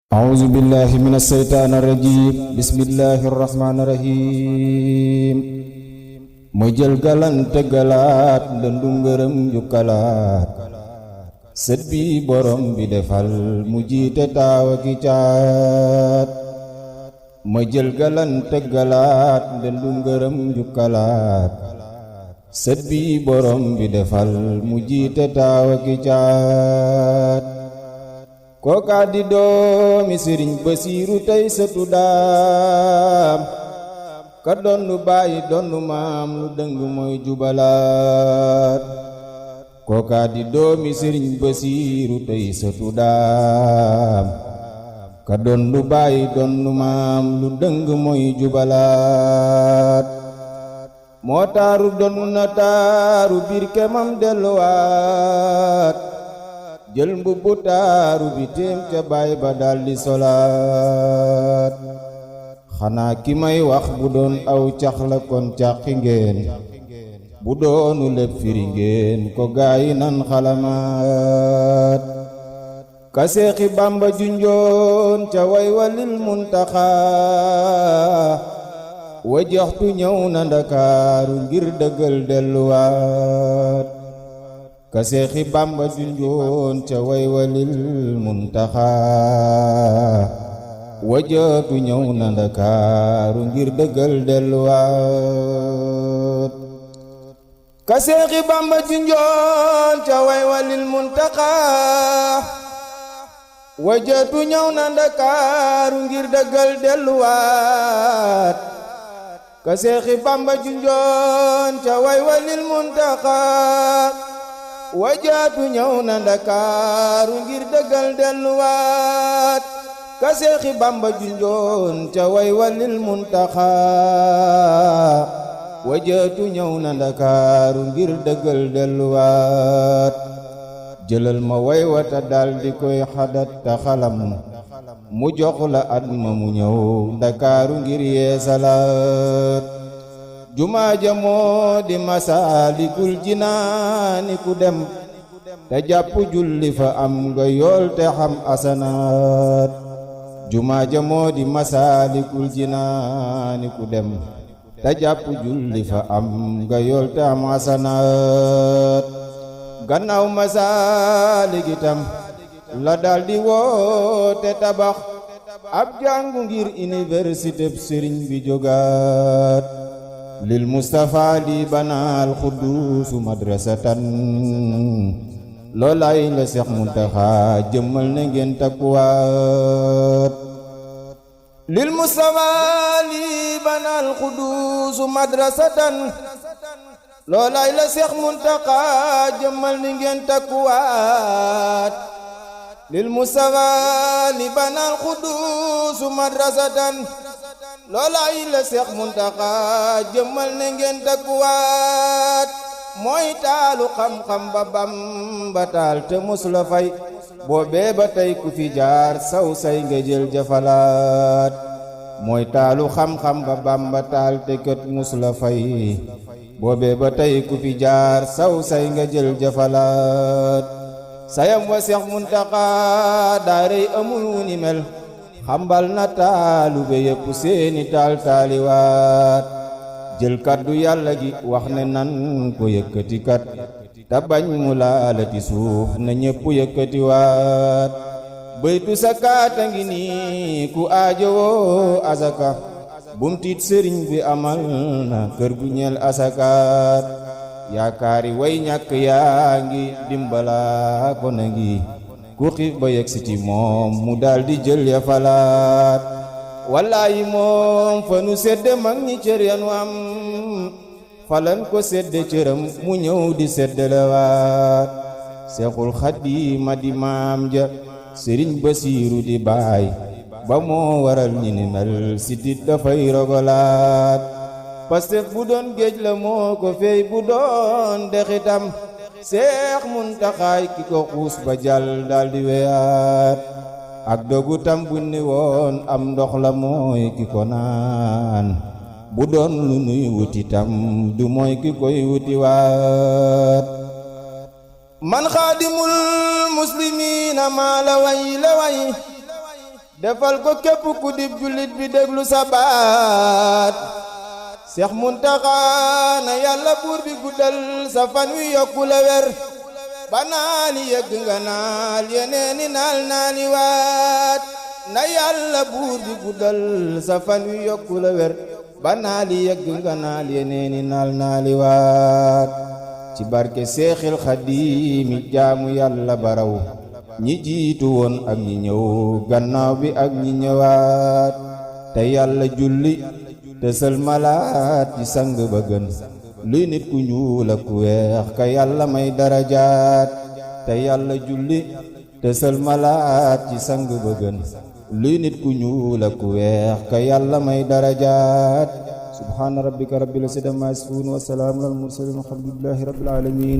أعوذ بالله من الشيطان الرجيم بسم الله الرحمن الرحيم mooy jël galante galaat ndëndu ngërëm jukkalaat sët bi borom bi defal mu jiite taawa ki caat mooy jël galante galaat ndëndu ngërëm jukkalaat sët bi borom bi defal mu jiite taawa ki caat kooka di doomi sëriñ Basiiru tey sëtu daam ka donnu bàyyi donnu maam lu dëng mooy jubalaat kooka di doomi sëriñ Basiiru tey sëtu daam ka donnu bàyyi donnu maam lu dëng mooy jubalaat moo taaru donnu na taaru biir kemam delluwaat jël mbubbu taaru bi téem ca baay ba daldi solaat xanaa ki may wax bu doon aw cax la kon càqi ngeen bu doonu lépp firi ngeen ko gaayi nan xalamaat ka Seexi Bamba junjoon ca way walil muntaxaa wa joxtu ñëw na Ndakaaru ngir dëggal delluwaat ka Seexi Bamba junjoon ca way walil muntaxaa wajatu ñëw na Ndakaaru ngir dëggal delluwaat ka Seexi Bamba junjoon ca way walil muntaxaa wajatu ñëw na Ndakaaru ngir dëggal delluwaat ka Seexi Bamba junjoon ca way walil muntaxaa wajaatu ñëw na Ndakaaru ngir dëggal delluwaat ka Seexi Bamba junjoon ca way walil muntaxaa wajaatu ñëw na Ndakaaru ngir dëggal delluwaat jëlal ma way wata daldi koy xadat ta xalam mu jox la at ma mu ñëw Ndakaaru ngir yeesalaat jumaa ja moo di Masaalikul Jinaani ku dem te jàpp julli fa am nga yool te xam asanaat jumaa ja moo di Masaalikul Jinaani ku dem te jàpp julli fa am nga yool te xam asanaat gannaaw Masaalik itam la daldi woote tabax ab jàngu ngir université sëriñ bi jógaat lil Mustafa li banaal Xudduusu madrasatan loolay la Seex Muntaxa jëmmal na ngeen takkuwaat lil Mustafa li banaal Xudduusu madrasatan loolay la Seex Muntaxa jëmmal na ngeen takkuwaat lil Mustafa li banaal Xudduusu madrasatan loolay la Seex Muntaxa jëmmal na ngeen takkuwaat mooy taalu xam-xam ba Bamba taal te musula fay boobee ba tey ku fi jaar saw say nga jël jafalaat mooy taalu xam-xam ba Bamba taal te kët musula fay boobee ba tey ku fi jaar saw say nga jël jafalaat sayam wa Seex Muntaxa daarey amul wu ni mel xambal na taalube yépp seeni taal taaliwaat jël kàddu yàlla gi wax ne nan ko yëkkati kat te bañ mu laalati suuf na ñépp yëkkatiwaat baytu sakaata ngi nii ku aajowoo asaka bum tiit sëriñ bi amal na kër gu ñeel asakaat yaakaari way ñàkk yaa ngi dimbalaa ko na ngi ku xiif ba yegsi ci moom mu daldi jël ya falaat wallaayi moom fa nu sedde mag ñi cër yanu am falan ko sedde cëram mu ñëw di seddelewaat Seexul Xadiima di maam ja Sëriñ Basiiru di baay ba moo waral ñi ni mel sitit dafay rogolaat Pastef bu doon géej la moo ko fey bu doon dexitam Seex Muntaxaay ki ko xuus ba jàll daldi weyaat ak dogu tam bu ni woon am ndox la mooy ki ko naan bu doon lu nuy wuti tam du mooy ki koy wuti waat man xaadimul muslimiina maa la way defal ko képp ku dib jullit bi déglu sa baat Seex Muntaxa na yàlla buur bi guddal sa fan wi yokku la wer ba naali yëgg nga naal yeneeni naali waat na yàlla buur bi guddal sa fan wi yokku la wer ba naali yëgg nga naal yeneeni naali waat ci barke Seexil Xadiimi jaamu yàlla baraw ñi jiitu woon ak ñi ñëw gannaaw bi ak ñi ñëwaat te yàlla julli te sëlmalaat ci sang ba gën luy nit ku ñuul ak ku weex ka yàlla may darajaat te yàlla julli te sëlmalaat ci sang ba gën luy nit ku ñuul ak ku weex ka yàlla may darajaat subhaana rabbika rabbil izzati ammaa yasifuun wa salaamun alal mursaliin walhamdulillaahi rabbil aalamiin